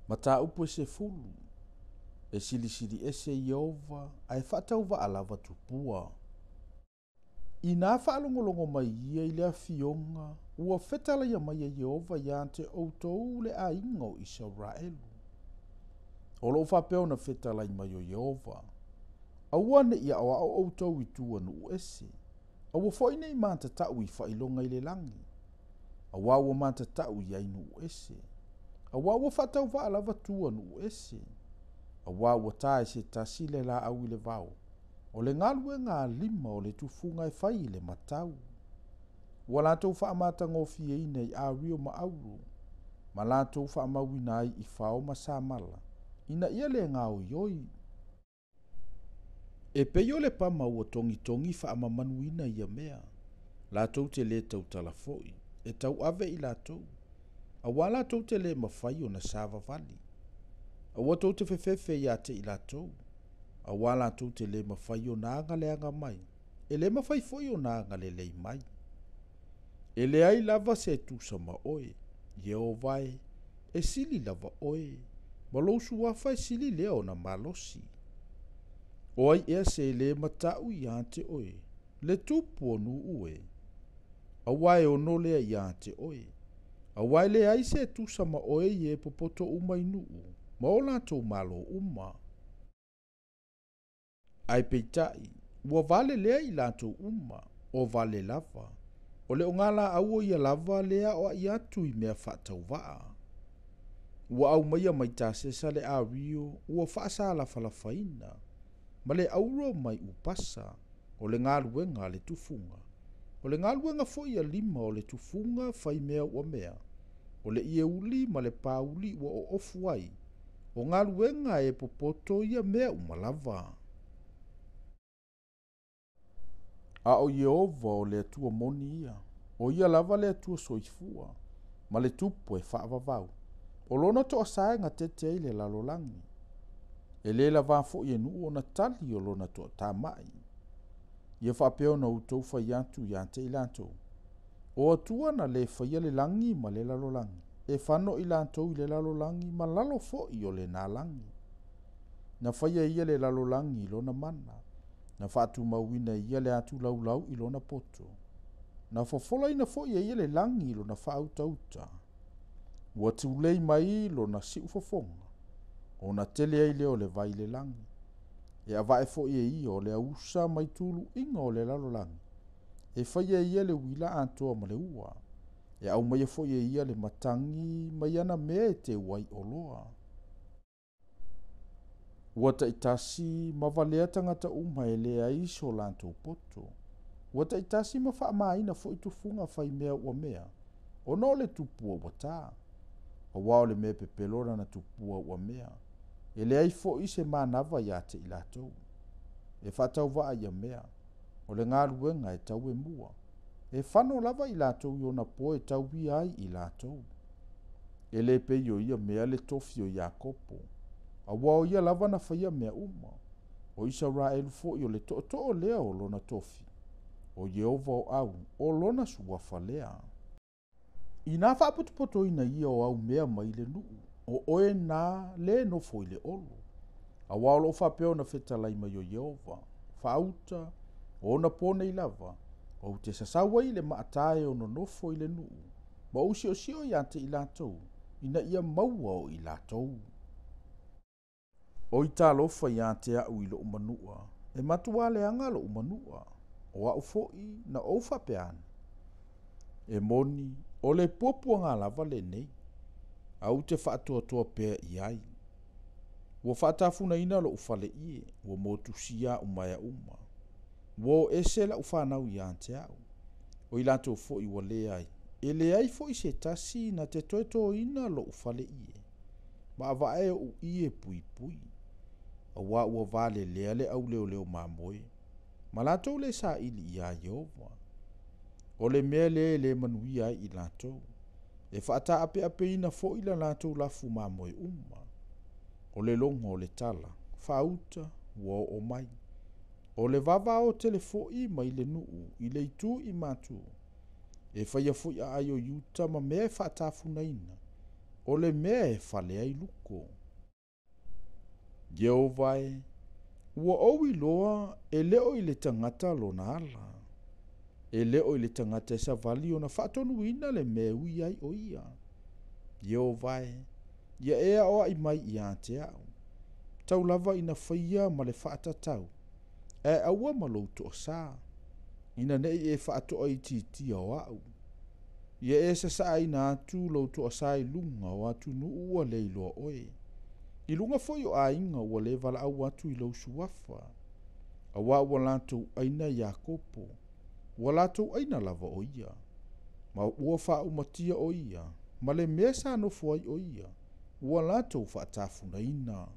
Mata upo se fulu. E sili ese Iova ai whatau wa alava tupua. I nā whaalongolongo mai ia I lea fionga, ua whetala ia mai a Iova ia te outou le a ingo Israelu. O lo whapeo na whetala I mai o Iova. Aua ne ia o au outou I tua nu ese. Aua foi nei manta tau I whailonga I le langi. Aua ua manta tau I ainu ese. Aua ua whatau wa alava tua nu ese. Aua ua tae se tasile la au I le vau. O le ngalue ngā lima o le tufunga e whai le matau. Ua lātou whaamata ngofi e nei a rio ma auru. Ma lātou whaamawina ai I whao ma sāmala. Ina ia le ngā o ioi. E peio le pama ua tongi whaamamanuina ia mea. Lātou te le tau talafoi. E tau ave I lātou. Awa lātou te le mawhai o na sāva vali. Awa tau te whewhewhe ia te I lātou. Awa lātou te le mawhai o nā ngaleanga mai. E le mawhai foi o nā ngale lei mai. E le ai lava se tu sama oe. Yeovai. E sili lava oe. Malousu wafa e sili leo na malosi. Oai ea se le matau ia te oe. Le tupu o nu ue. Awai o no lea ia te oe. Awai le ai se tu sama oe ye popoto umai nuu. Ma o lātou malo uma. Ai peitai, ua vale lea I lātou uma, o vale lava. O le o ngala au o ia lava lea o ai atu I mea whaatau waa. Ua au maia mai tāsesa le a rio, ua whaasa la falafaina. Ma le auro mai upasa, o le ngaluenga le tufunga. O le ngaluenga fo ia lima o le tufunga fai mea ua mea. O le ie uli ma le pauli ua o ofuai. O ngaluenga e popoto ia mea umalava. A o Iova o le atua moni ia. O ia lava le atua soifua. Ma le tupu e whaavavau. O lona to asaenga te te le lalolangi. E le la vafo i enu o na tali o lona to tamai. Ia whapeo na utou whai atu i ante I lantou. O atua na le whaia le langi ma le lalolangi. E whano I lantou I le lalolangi ma lalo fo I o le nalangi. Na whaia ia le lalolangi I lona mana. Na whaatu mauina ia le atu laulau I lona poto. Na fofola ina fo ia le langi I lona whautauta. Ua tulei mai lona si ufofonga. O na tele ai leo le vai le langi. E avae fo ia o le ausa mai tulu inga o le lalolangi. E whaia ia le wila antoa ma le ua. E au mai fo ia le matangi mai ana mea te wai oloa. Ua taitasi ma valea tangata uma e lea iso lantou poto. Ua taitasi ma whaamaina fo I tufunga whai mea ua mea. O no le tupua ua tā. O wao le mea pepelora na tupua ua mea. E lea I fo I se manava ia te I lātou. E whatau waa ia mea. O le ngā ruenga e tau e mua. E whano lava I lātou I ona po e tau bi ai I lātou. E le peio ia mea le tofi o Iakopo. A wao ia lava na whaia mea uma. O Israelu fo I o le to lea o lona tofi. O Iova o au, o lona suwafa lea. I nā whaaputupoto ina ia o au mea mai le nuu. O oe nā le no fo I le olo. A wao lo whapeo na whetalai mai o Iova. Whaauta, o na pone I lava. O te sasawa I le maatae o no nofo I le nuu. Ma usi o sio I ante I lātou. Ina ia maua o I lātou. O I tā lofa I ante au I lo umanua. E matua le anga lo umanua. O au foi na o whapeana. E moni, o le puapua ngā lava le nei. Au te whaatoa pēr I ai. Ua whaatafuna ina lo ufale ie. Ua motusia umaya uma. Ua ese la ufanau I ante au. O I lātou foi ua le ai. E le ai foi se tasi na te toeto ina lo ufale ie. Ma avae o ie pui pui. A wā ua vale lea le au leo mamoe. Ma lātou le sa ili I a Iova. O le mea le manuia I lātou. E whaata ape ina fo ila lātou lafu mamoe uma. O le longa o le tala. Whauta, ua o mai. O le vava o telefo I mai le nuu. I le itu I mātu. E whaia fo I a aio yuta ma mea whaata funa ina. o le mea e fale ai luko. Jehova e, ua owi loa e leo i le tangata lona ala. E leo i le tangata e savali o na whaatonu ina le mea ui ai o ia. Jehova e, ia ea oa i mai i a te au. Tau lava ina whaia ma le whaatatau. E aua maloutu o sā. Ina nei e whaato ai titia o au. Ia e sa saa ina atu loutu o sā i lunga o atu nu ua leiloa oe. I lunga foi o a inga ua le vala au atu i lau suafa. Awa ua lantou aina Iakopo. Ua lantou aina lava o ia. Ma ua wha umatia o ia. Ma le mea sa nofo ai o ia. Ua lantou wha atafuna ina.